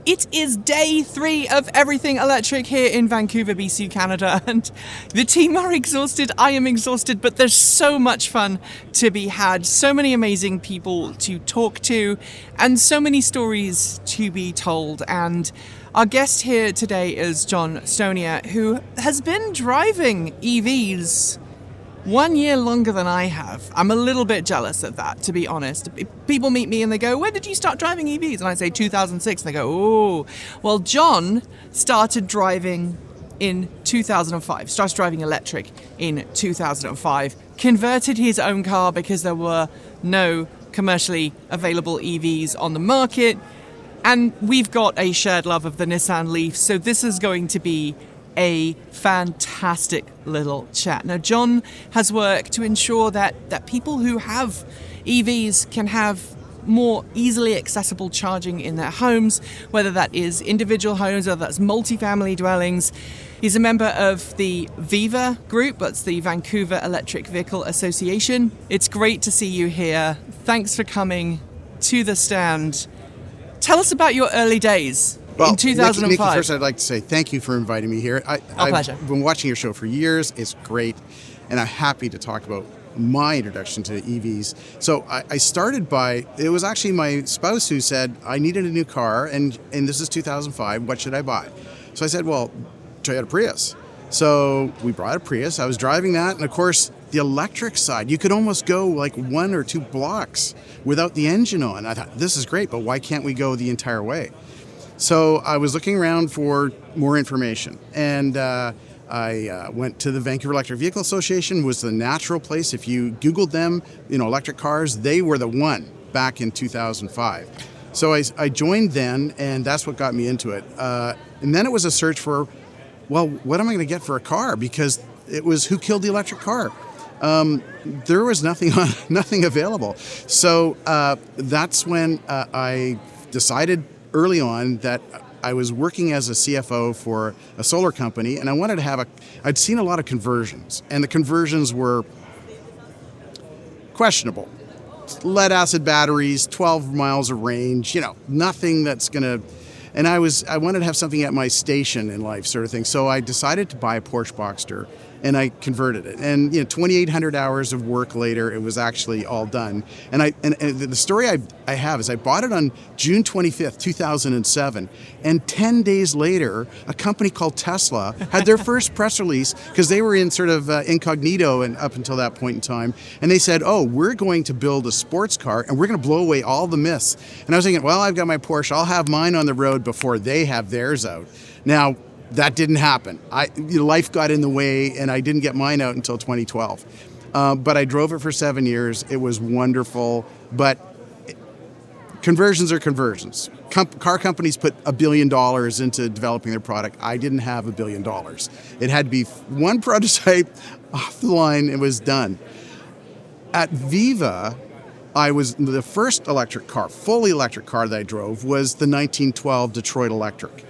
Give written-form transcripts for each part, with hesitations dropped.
It is day 3 of everything electric here in Vancouver, BC, Canada, and the team are exhausted, I am exhausted, but there's so much fun to be had, so many amazing people to talk to, and so many stories to be told. And our guest here today is John Stonia, who has been driving EVs 1 year longer than I have. I'm a little bit jealous of that, to be honest. People meet me and they go, when did you start driving EVs? And I say 2006, and they go, oh. Well, John started driving in 2005, started driving electric in 2005, converted his own car because there were no commercially available EVs on the market, and we've got a shared love of the Nissan LEAF, so this is going to be a fantastic little chat. Now, John has worked to ensure that people who have EVs can have more easily accessible charging in their homes, whether that is individual homes or that's multifamily dwellings. He's a member of the Viva group, that's the Vancouver Electric Vehicle Association. It's great to see you here. Thanks for coming to the stand. Tell us about your early days. Well, in 2005. Nikki, first I'd like to say thank you for inviting me here. Pleasure. I've been watching your show for years. It's great. And I'm happy to talk about my introduction to EVs. So I started by, it was actually my spouse who said, I needed a new car, and this is 2005, what should I buy? So I said, well, Toyota Prius. So we brought a Prius. I was driving that, and of course, the electric side, you could almost go like 1 or 2 blocks without the engine on. I thought, this is great, but why can't we go the entire way? So I was looking around for more information, and I went to the Vancouver Electric Vehicle Association. Was the natural place. If you Googled them, electric cars, they were the one back in 2005. So I joined then, and that's what got me into it. And then it was a search for, well, what am I going to get for a car? Because it was who killed the electric car. There was nothing available. So that's when I decided early on that I was working as a CFO for a solar company, and I wanted to have I'd seen a lot of conversions, and the conversions were questionable. Lead acid batteries, 12 miles of range, nothing that's gonna, and I wanted to have something at my station in life, sort of thing. So I decided to buy a Porsche Boxster, and I converted it. And 2,800 hours of work later, it was actually all done. And the story I have is I bought it on June 25th, 2007, and 10 days later, a company called Tesla had their first press release, because they were in sort of incognito and up until that point in time, and they said, oh, we're going to build a sports car, and we're going to blow away all the myths. And I was thinking, well, I've got my Porsche, I'll have mine on the road before they have theirs out. Now, that didn't happen. Life got in the way, and I didn't get mine out until 2012. But I drove it for 7 years. It was wonderful. But conversions are conversions. Car companies put $1 billion into developing their product. I didn't have $1 billion. It had to be one prototype off the line. It was done. At Viva, I was the first electric car, fully electric car that I drove was the 1912 Detroit Electric.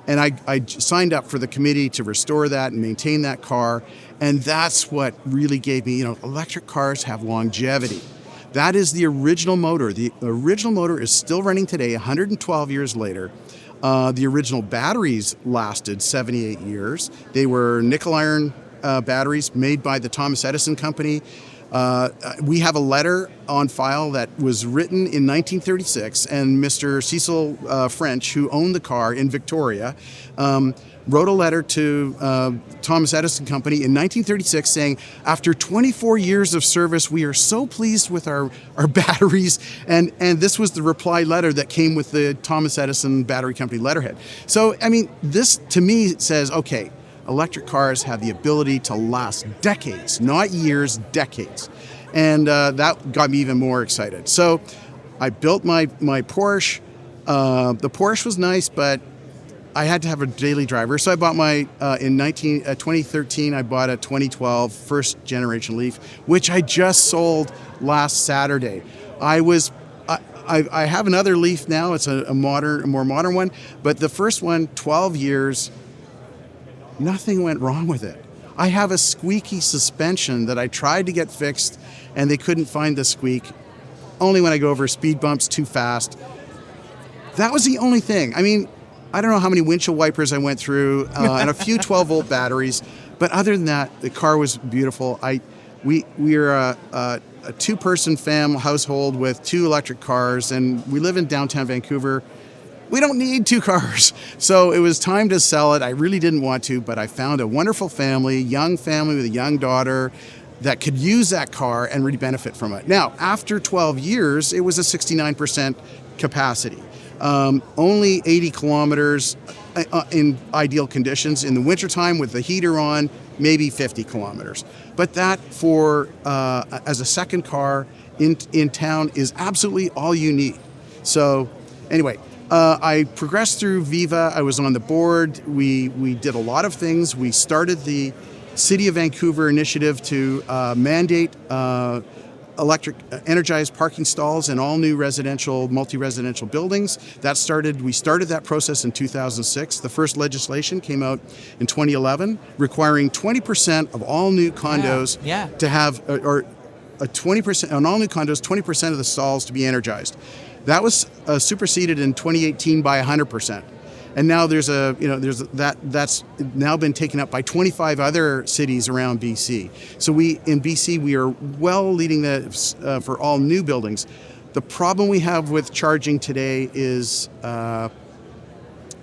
And I signed up for the committee to restore that and maintain that car. And that's what really gave me, electric cars have longevity. That is the original motor. The original motor is still running today, 112 years later. The original batteries lasted 78 years. They were nickel iron batteries made by the Thomas Edison Company. We have a letter on file that was written in 1936, and Mr. Cecil French, who owned the car in Victoria, wrote a letter to Thomas Edison Company in 1936 saying, after 24 years of service, we are so pleased with our batteries. And this was the reply letter that came with the Thomas Edison Battery Company letterhead. So, this to me says, okay, electric cars have the ability to last decades, not years, decades. And that got me even more excited. So I built my Porsche. The Porsche was nice, but I had to have a daily driver. So I bought in 2013, I bought a 2012 first generation LEAF, which I just sold last Saturday. I have another LEAF now. It's a more modern one, but the first one, 12 years, nothing went wrong with it. I have a squeaky suspension that I tried to get fixed, and they couldn't find the squeak. Only when I go over speed bumps too fast. That was the only thing. I don't know how many windshield wipers I went through, and a few 12-volt batteries. But other than that, the car was beautiful. We're a two-person household with 2 electric cars, and we live in downtown Vancouver. We don't need 2 cars. So it was time to sell it. I really didn't want to, but I found a wonderful family, young family with a young daughter that could use that car and really benefit from it. Now, after 12 years, it was a 69% capacity. Only 80 kilometers in ideal conditions. In the wintertime with the heater on, maybe 50 kilometers. But that as a second car in town is absolutely all you need. So anyway, I progressed through Viva. I was on the board. We did a lot of things. We started the City of Vancouver initiative to mandate electric energized parking stalls in all new multi-residential buildings. We started that process in 2006. The first legislation came out in 2011, requiring 20% of all new condos to have, or 20% on all new condos, 20% of the stalls to be energized. That was superseded in 2018 by 100%. And now that's now been taken up by 25 other cities around BC. So in BC, we are well leading for all new buildings. The problem we have with charging today is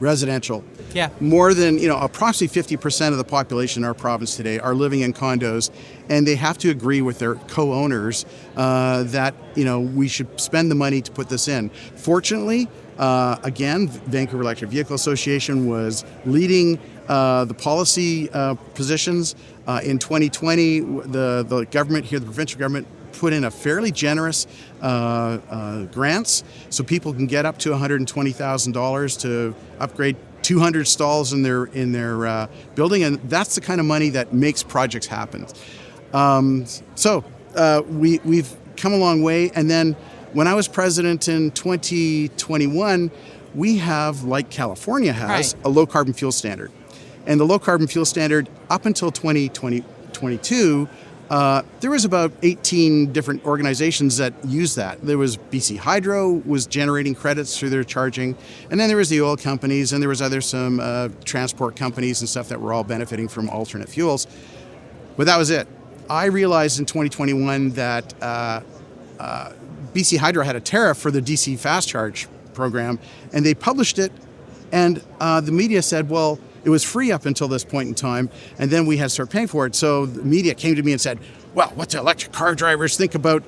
residential. Yeah. More than, approximately 50% of the population in our province today are living in condos, and they have to agree with their co-owners that, we should spend the money to put this in. Fortunately, again, Vancouver Electric Vehicle Association was leading the policy positions. In 2020, the government here, the provincial government, put in a fairly generous grants, so people can get up to $120,000 to upgrade 200 stalls in their building, and that's the kind of money that makes projects happen. We've come a long way, and then when I was president in 2021, we have, like California has, a low carbon fuel standard. And the low carbon fuel standard, up until 2022, there was about 18 different organizations that used that. There was BC Hydro was generating credits through their charging, and then there was the oil companies, and there was some transport companies and stuff that were all benefiting from alternate fuels. But that was it. I realized in 2021 that BC Hydro had a tariff for the DC fast charge program, and they published it, and the media said, well, it was free up until this point in time, and then we had to start paying for it. So the media came to me and said, well, what do electric car drivers think about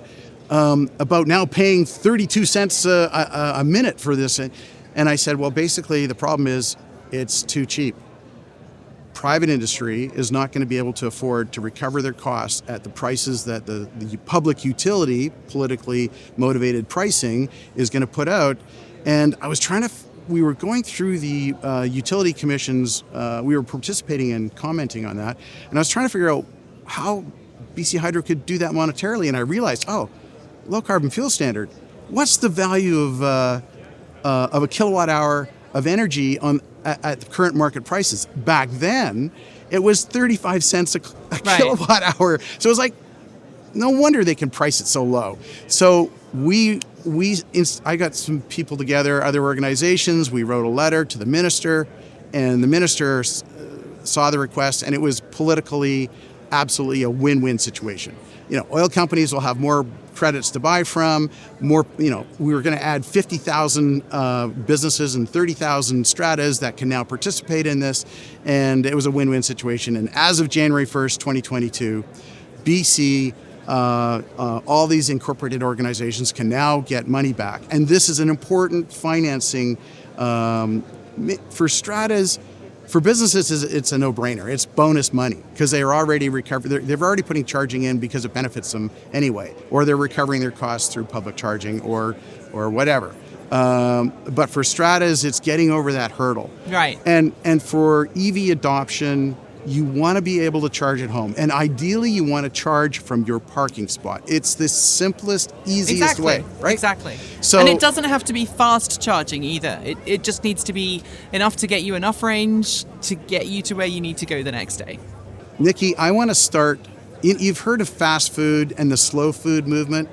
now paying 32 cents a minute for this? And I said, well, basically the problem is it's too cheap. Private industry is not going to be able to afford to recover their costs at the prices that the public utility, politically motivated pricing, is going to put out. And I was we were going through the utility commissions, we were participating and commenting on that, and I was trying to figure out how BC Hydro could do that monetarily, and I realized, low carbon fuel standard, what's the value of a kilowatt hour of energy at the current market prices? Back then, it was 35 cents a kilowatt hour. So it was like, no wonder they can price it so low. So I got some people together, other organizations. We wrote a letter to the minister, and the minister saw the request, and it was politically absolutely a win-win situation. Oil companies will have more credits to buy from, we were going to add 50,000 businesses and 30,000 stratas that can now participate in this, and it was a win-win situation. And as of January 1st, 2022, BC, all these incorporated organizations can now get money back. And this is an important financing for stratas. For businesses, it's a no-brainer. It's bonus money because they are already they're already putting charging in because it benefits them anyway, or they're recovering their costs through public charging or whatever. But for stratas, it's getting over that hurdle. Right. And for EV adoption, you want to be able to charge at home. And ideally, you want to charge from your parking spot. It's the simplest, easiest way, right? Exactly. So, and it doesn't have to be fast charging either. It just needs to be enough to get you enough range to get you to where you need to go the next day. Nikki, I want to start. You've heard of fast food and the slow food movement.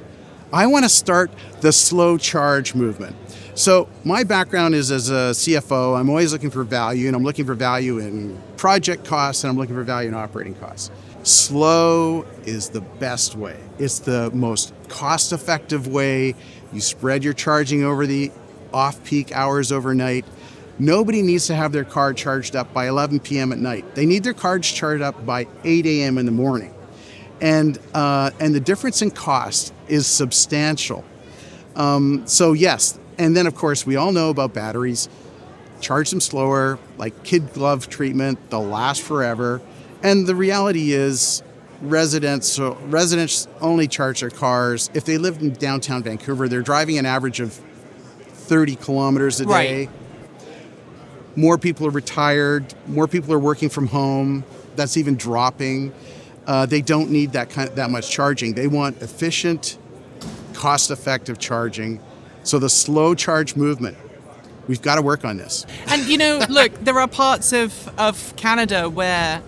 I want to start the slow charge movement. So my background is as a CFO. I'm always looking for value, and I'm looking for value in project costs, and I'm looking for value in operating costs. Slow is the best way. It's the most cost-effective way. You spread your charging over the off-peak hours overnight. Nobody needs to have their car charged up by 11 p.m. at night. They need their cars charged up by 8 a.m. in the morning. And the difference in cost is substantial. So yes, and then of course we all know about batteries. Charge them slower, like kid glove treatment. They'll last forever. And the reality is, residents only charge their cars if they live in downtown Vancouver. They're driving an average of 30 kilometers a day. Right. More people are retired. More people are working from home. That's even dropping. They don't need that much charging. They want efficient, cost-effective charging. So the slow charge movement, we've got to work on this. And look, there are parts of Canada where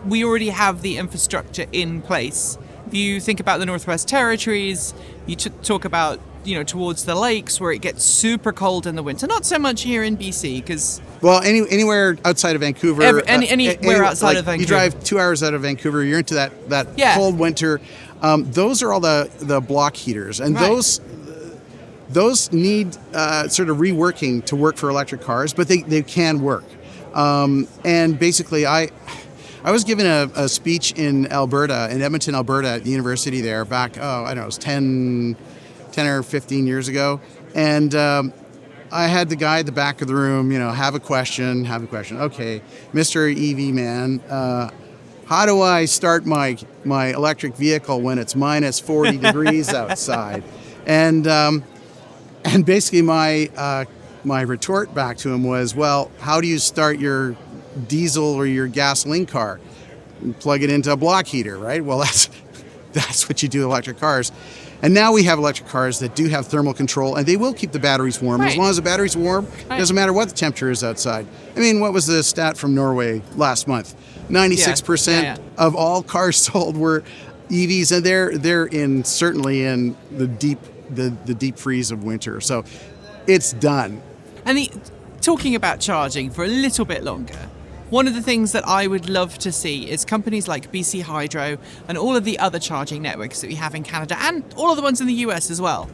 we already have the infrastructure in place. If you think about the Northwest Territories, you talk about towards the lakes where it gets super cold in the winter. Not so much here in BC because anywhere outside of Vancouver, anywhere outside of Vancouver. You drive 2 hours out of Vancouver, you're into that cold winter. Those are all the block heaters, and right. those need sort of reworking to work for electric cars, but they can work. And basically, I was given a speech in Alberta, in Edmonton, Alberta, at the university there back, I don't know, it was 10 or 15 years ago. And I had the guy at the back of the room, have a question. Okay, Mr. EV man, how do I start my electric vehicle when it's minus 40 degrees outside? And basically my retort back to him was, well, how do you start your diesel or your gasoline car? Plug it into a block heater, right? Well, that's what you do with electric cars. And now we have electric cars that do have thermal control, and they will keep the batteries warm. Right. As long as the battery's warm, it doesn't matter what the temperature is outside. I mean, what was the stat from Norway last month? 96% of all cars sold were EVs, and they're certainly in the deep freeze of winter. So it's done. And talking about charging for a little bit longer, one of the things that I would love to see is companies like BC Hydro and all of the other charging networks that we have in Canada and all of the ones in the US as well.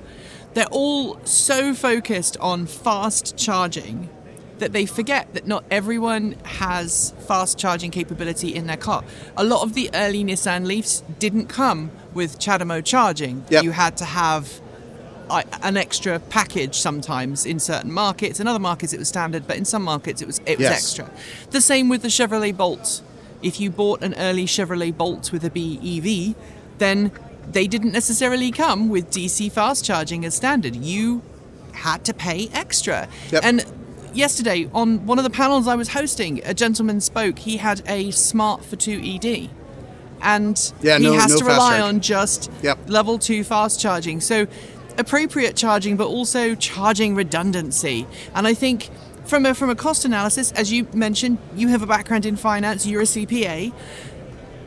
They're all so focused on fast charging that they forget that not everyone has fast charging capability in their car. A lot of the early Nissan LEAFs didn't come with CHAdeMO charging. Yep. You had to have an extra package sometimes in certain markets. In other markets it was standard, but in some markets it was extra. The same with the Chevrolet Bolt. If you bought an early Chevrolet Bolt with a BEV, then they didn't necessarily come with DC fast charging as standard. You had to pay extra. Yep. And yesterday on one of the panels I was hosting, a gentleman spoke. He had a Smart for 2 ED. And he has to rely on just level 2 fast charging. So appropriate charging, but also charging redundancy. And I think from a cost analysis, as you mentioned, you have a background in finance, you're a CPA,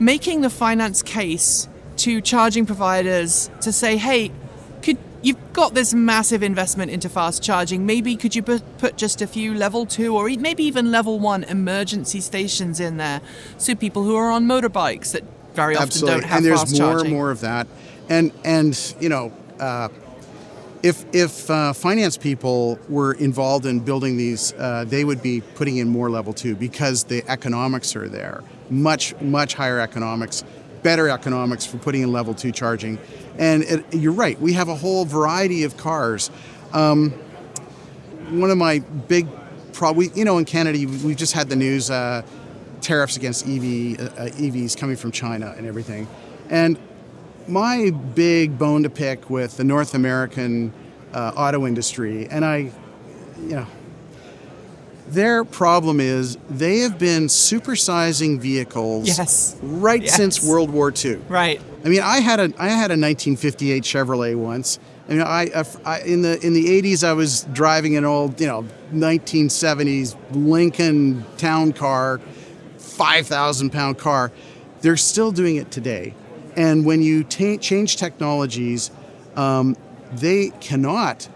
making the finance case to charging providers to say, hey, you've got this massive investment into fast charging, maybe could you put just a few level 2 or maybe even level 1 emergency stations in there, so people who are on motorbikes that very often don't have fast charging. And there's more and more of that. And If finance people were involved in building these, they would be putting in more level 2 because the economics are there. Much higher economics, better economics for putting in level 2 charging. And you're right, we have a whole variety of cars. One of my big problems, in Canada, we've just had the news, tariffs against EVs coming from China and everything. And my big bone to pick with the North American auto industry, and their problem is they have been supersizing vehicles since World War II. Right. I mean, I had a 1958 Chevrolet once. I mean, in the 80s I was driving an old 1970s Lincoln town car, 5,000 pound car. They're still doing it today. And when you change technologies, they cannot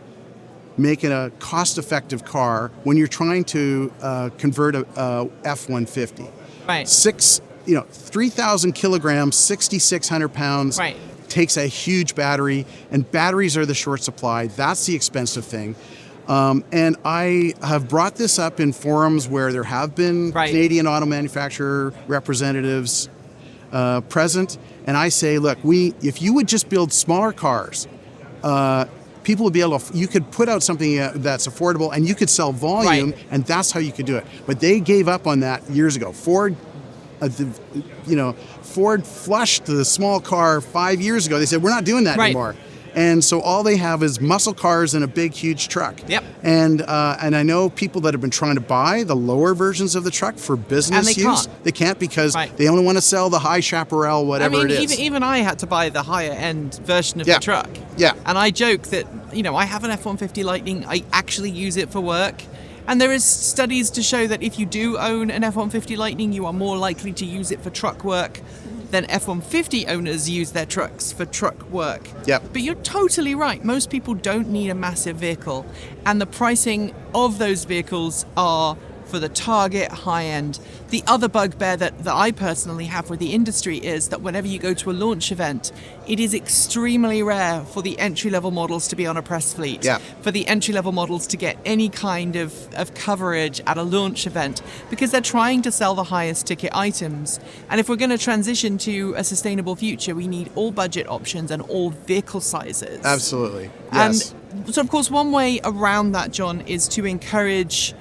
make it a cost-effective car when you're trying to convert a F-150. Right. 3,000 kilograms, 6,600 pounds. Right. Takes a huge battery, and batteries are the short supply. That's the expensive thing. And I have brought this up in forums where there have been Canadian auto manufacturer representatives present, and I say, look, if you would just build smaller cars, people would be able to, you could put out something that's affordable and you could sell volume, and that's how you could do it. But they gave up on that years ago. Ford flushed the small car 5 years ago. They said, we're not doing that anymore. And so all they have is muscle cars and a big, huge truck. Yep. And I know people that have been trying to buy the lower versions of the truck for business use. They can't because they only want to sell the high chaparral, whatever it is. Even I had to buy the higher end version of the truck. Yeah. And I joke that, I have an F-150 Lightning. I actually use it for work. And there is studies to show that if you do own an F-150 Lightning, you are more likely to use it for truck work than F-150 owners use their trucks for truck work. Yep. But you're totally right. Most people don't need a massive vehicle. And the pricing of those vehicles are for the target high end. The other bugbear that I personally have with the industry is that whenever you go to a launch event, it is extremely rare for the entry-level models to be on a press fleet, for the entry-level models to get any kind of coverage at a launch event, because they're trying to sell the highest ticket items. And if we're going to transition to a sustainable future, we need all budget options and all vehicle sizes. Absolutely. Yes. And so, of course, one way around that, John, is to encourage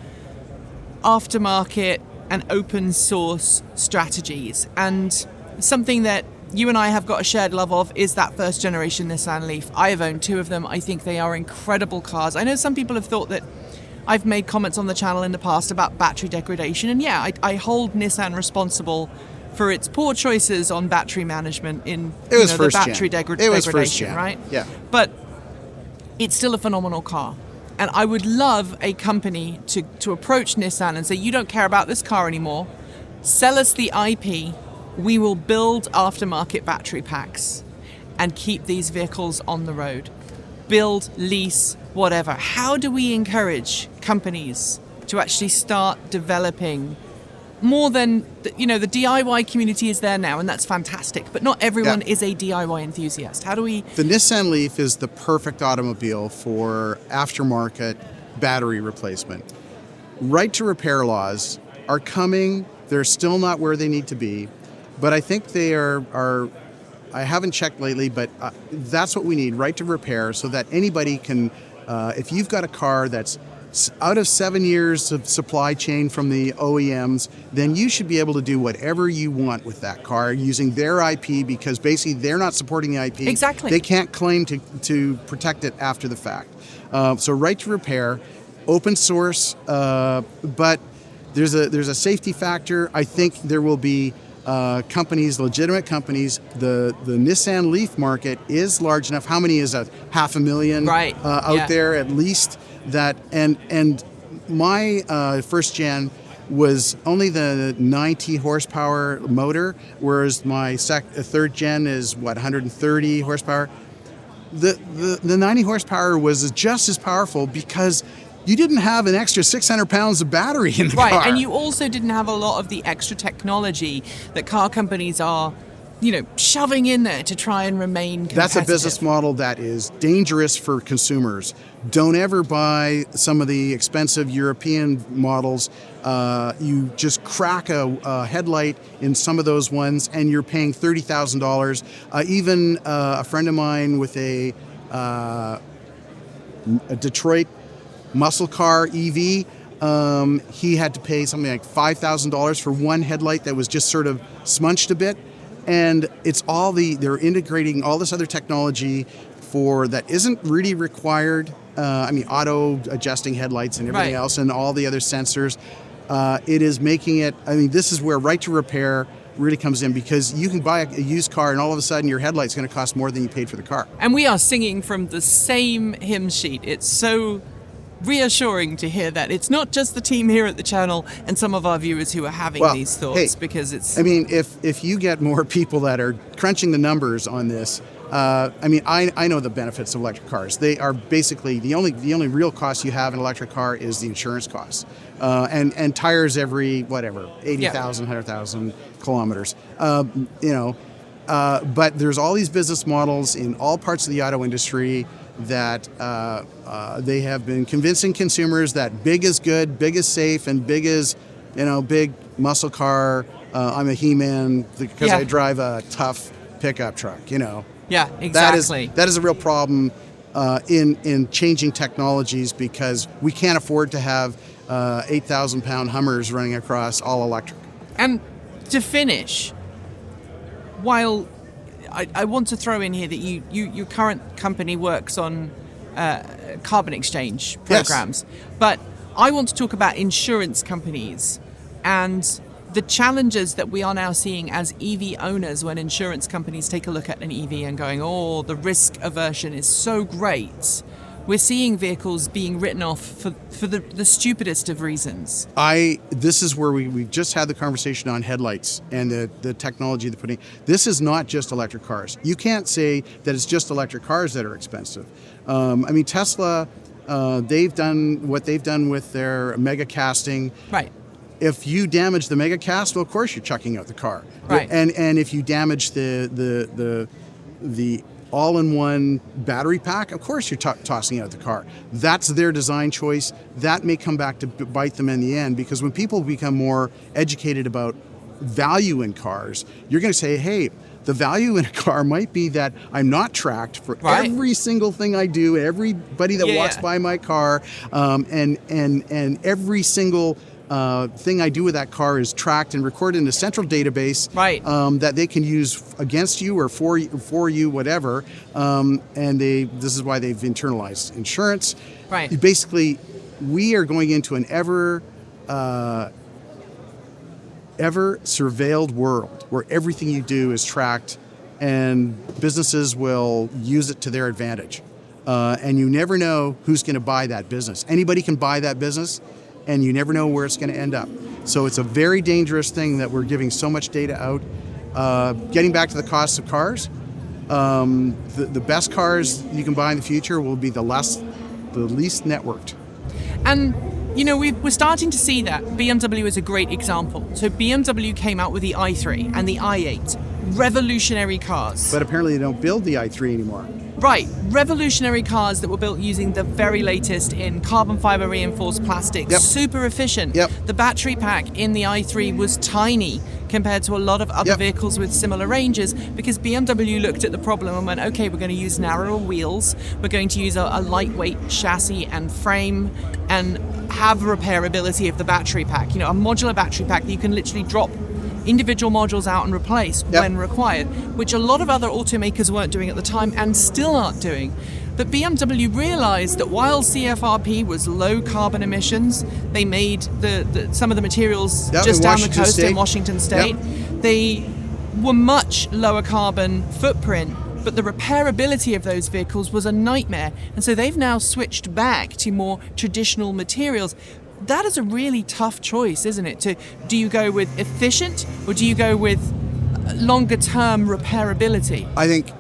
aftermarket and open source strategies. And something that you and I have got a shared love of is that first generation Nissan LEAF. I have owned two of them. I think they are incredible cars. I know some people have thought that I've made comments on the channel in the past about battery degradation. And yeah, I hold Nissan responsible for its poor choices on battery management in the battery degradation, right? Yeah. But it's still a phenomenal car. And I would love a company to approach Nissan and say, you don't care about this car anymore. Sell us the IP. We will build aftermarket battery packs and keep these vehicles on the road. Build, lease, whatever. How do we encourage companies to actually start developing more than, the DIY community is there now, and that's fantastic, but not everyone is a DIY enthusiast. How do we... The Nissan LEAF is the perfect automobile for aftermarket battery replacement. Right to repair laws are coming. They're still not where they need to be, but I think they are I haven't checked lately, but that's what we need, right to repair, so that anybody can, if you've got a car that's out of 7 years of supply chain from the OEMs, then you should be able to do whatever you want with that car using their IP, because basically they're not supporting the IP. Exactly. They can't claim to protect it after the fact. So right to repair, open source, but there's a safety factor. I think there will be companies, legitimate companies. The Nissan LEAF market is large enough. How many is that? 500,000 out there at least. That and my first gen was only the 90 horsepower motor, whereas my third gen is 130 horsepower. The 90 horsepower was just as powerful because you didn't have an extra 600 pounds of battery in the car. Right, and you also didn't have a lot of the extra technology that car companies are, shoving in there to try and remain competitive. That's a business model that is dangerous for consumers. Don't ever buy some of the expensive European models. You just crack a headlight in some of those ones and you're paying $30,000. Even a friend of mine with a Detroit muscle car EV, he had to pay something like $5,000 for one headlight that was just sort of smunched a bit. And it's they're integrating all this other technology that isn't really required. Auto adjusting headlights and everything else and all the other sensors. It is making it, this is where right to repair really comes in, because you can buy a used car and all of a sudden your headlight's going to cost more than you paid for the car. And we are singing from the same hymn sheet. It's so reassuring to hear that it's not just the team here at the channel and some of our viewers who are having these thoughts, because it's... if you get more people that are crunching the numbers on this, I mean, I know the benefits of electric cars. They are basically the only real cost you have in an electric car is the insurance costs, and tires every 80,000, 100,000 kilometers. But there's all these business models in all parts of the auto industry that they have been convincing consumers that big is good, big is safe, and big is, big muscle car. I'm a He-Man because I drive a tough pickup truck. Yeah, exactly. That is a real problem in changing technologies, because we can't afford to have 8,000-pound Hummers running across all electric. And to finish, while I want to throw in here that your current company works on carbon exchange programs, but I want to talk about insurance companies and the challenges that we are now seeing as EV owners when insurance companies take a look at an EV and going, oh, the risk aversion is so great. We're seeing vehicles being written off for the stupidest of reasons. This is where we've just had the conversation on headlights and the technology they're putting. This is not just electric cars. You can't say that it's just electric cars that are expensive. Tesla, they've done what they've done with their mega casting. Right. If you damage the mega cast, well, of course you're chucking out the car. Right. And if you damage the all-in-one battery pack, of course you're tossing out the car. That's their design choice. That may come back to bite them in the end, because when people become more educated about value in cars, you're going to say, hey, the value in a car might be that I'm not tracked for every single thing I do, everybody that walks by my car, and every single thing I do with that car is tracked and recorded in a central database, that they can use against you or for you, whatever. This is why they've internalized insurance. Right. Basically, we are going into an ever surveilled world where everything you do is tracked, and businesses will use it to their advantage. And you never know who's going to buy that business. Anybody can buy that business, and you never know where it's going to end up. So it's a very dangerous thing that we're giving so much data out. Getting back to the cost of cars, the best cars you can buy in the future will be the least networked. And we're starting to see that. BMW is a great example. So BMW came out with the i3 and the i8, revolutionary cars. But apparently they don't build the i3 anymore. Right, revolutionary cars that were built using the very latest in carbon fiber reinforced plastic, super efficient. The battery pack in the i3 was tiny compared to a lot of other vehicles with similar ranges, because BMW looked at the problem and went, okay, we're going to use narrower wheels, we're going to use a lightweight chassis and frame, and have repairability of the battery pack. A modular battery pack that you can literally drop individual modules out and replace when required, which a lot of other automakers weren't doing at the time and still aren't doing. But BMW realized that while CFRP was low carbon emissions, they made some of the materials just down the coast in Washington State. They were much lower carbon footprint, but the repairability of those vehicles was a nightmare. And so they've now switched back to more traditional materials. That is a really tough choice, isn't it? Do you go with efficient, or do you go with longer term repairability? I think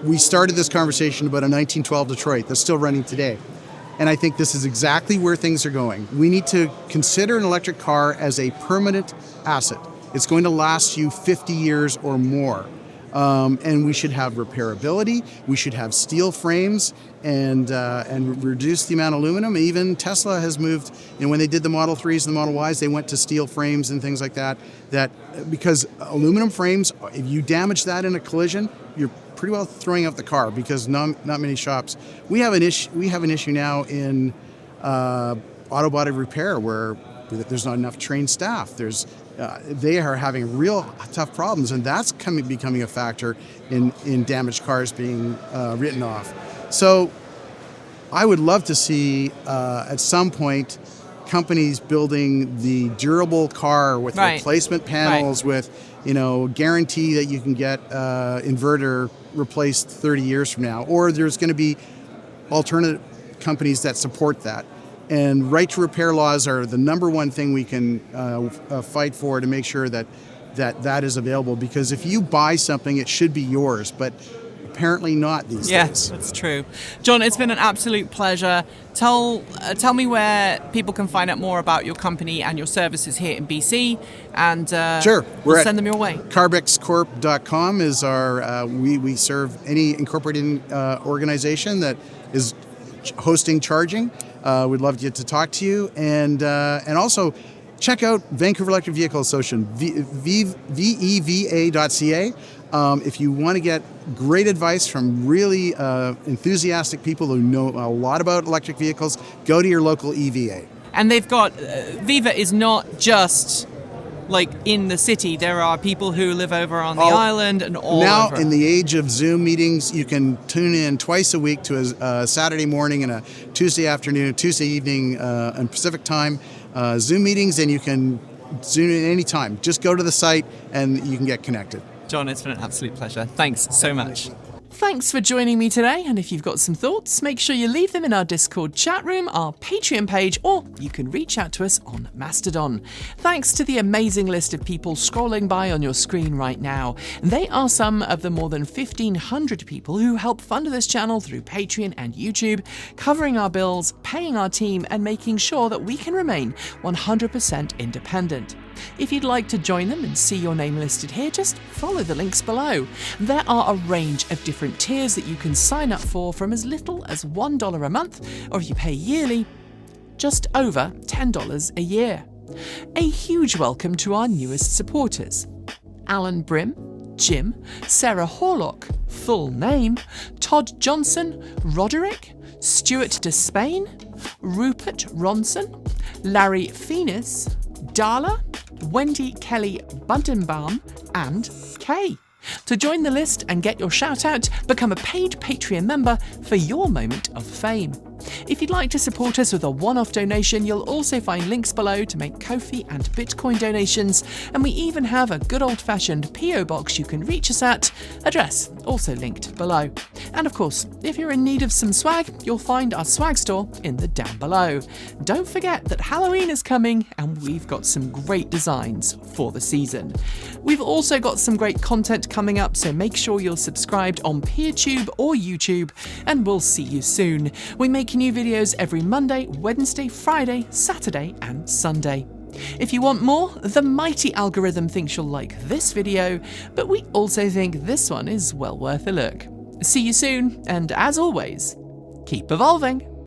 we started this conversation about a 1912 Detroit that's still running today. And I think this is exactly where things are going. We need to consider an electric car as a permanent asset. It's going to last you 50 years or more. And we should have repairability. We should have steel frames and reduce the amount of aluminum. Even Tesla has moved, when they did the Model 3s and the Model Ys, they went to steel frames and things like that. Because aluminum frames, if you damage that in a collision, you're pretty well throwing out the car, because not many shops. We have an issue now in auto body repair where there's not enough trained staff. They are having real tough problems, and that's becoming a factor in damaged cars being written off. So I would love to see at some point companies building the durable car with replacement panels, with guarantee that you can get inverter replaced 30 years from now, or there's going to be alternative companies that support that. And right to repair laws are the number one thing we can fight for, to make sure that is available. Because if you buy something, it should be yours. But apparently not these Yeah, days. that's true. John, it's been an absolute pleasure. Tell me where people can find out more about your company and your services here in BC, and Sure. we'll send them your way. Carbexcorp.com is our, we serve any incorporated organization that is hosting charging. We'd love to get to talk to you, and also check out Vancouver Electric Vehicle Association, veva.ca. If you want to get great advice from really enthusiastic people who know a lot about electric vehicles, go to your local EVA. And they've got, Viva is not just like in the city. There are people who live over on the island and all now, over. In the age of Zoom meetings, you can tune in twice a week to a Saturday morning and a Tuesday afternoon, Tuesday evening on Pacific time Zoom meetings, and you can Zoom in any time. Just go to the site and you can get connected. John, it's been an absolute pleasure. Thanks so much. Thanks for joining me today, and if you've got some thoughts, make sure you leave them in our Discord chat room, our Patreon page, or you can reach out to us on Mastodon. Thanks to the amazing list of people scrolling by on your screen right now. They are some of the more than 1,500 people who help fund this channel through Patreon and YouTube, covering our bills, paying our team, and making sure that we can remain 100% independent. If you'd like to join them and see your name listed here, just follow the links below. There are a range of different tiers that you can sign up for, from as little as $1 a month, or if you pay yearly, just over $10 a year. A huge welcome to our newest supporters: Alan Brim, Jim, Sarah Horlock, full name, Todd Johnson, Roderick, Stuart Despain, Rupert Ronson, Larry Phoenix, Darla, Wendy Kelly Bundenbaum, and Kay. To join the list and get your shout out, become a paid Patreon member for your moment of fame. If you'd like to support us with a one-off donation, you'll also find links below to make Ko-fi and Bitcoin donations, and we even have a good old-fashioned PO box you can reach us at, address also linked below. And of course, if you're in need of some swag, you'll find our swag store in the down below. Don't forget that Halloween is coming, and we've got some great designs for the season. We've also got some great content coming up, so make sure you're subscribed on PeerTube or YouTube, and we'll see you soon. We make new videos every Monday, Wednesday, Friday, Saturday, and Sunday. If you want more, the mighty algorithm thinks you'll like this video, but we also think this one is well worth a look. See you soon, and as always, keep evolving.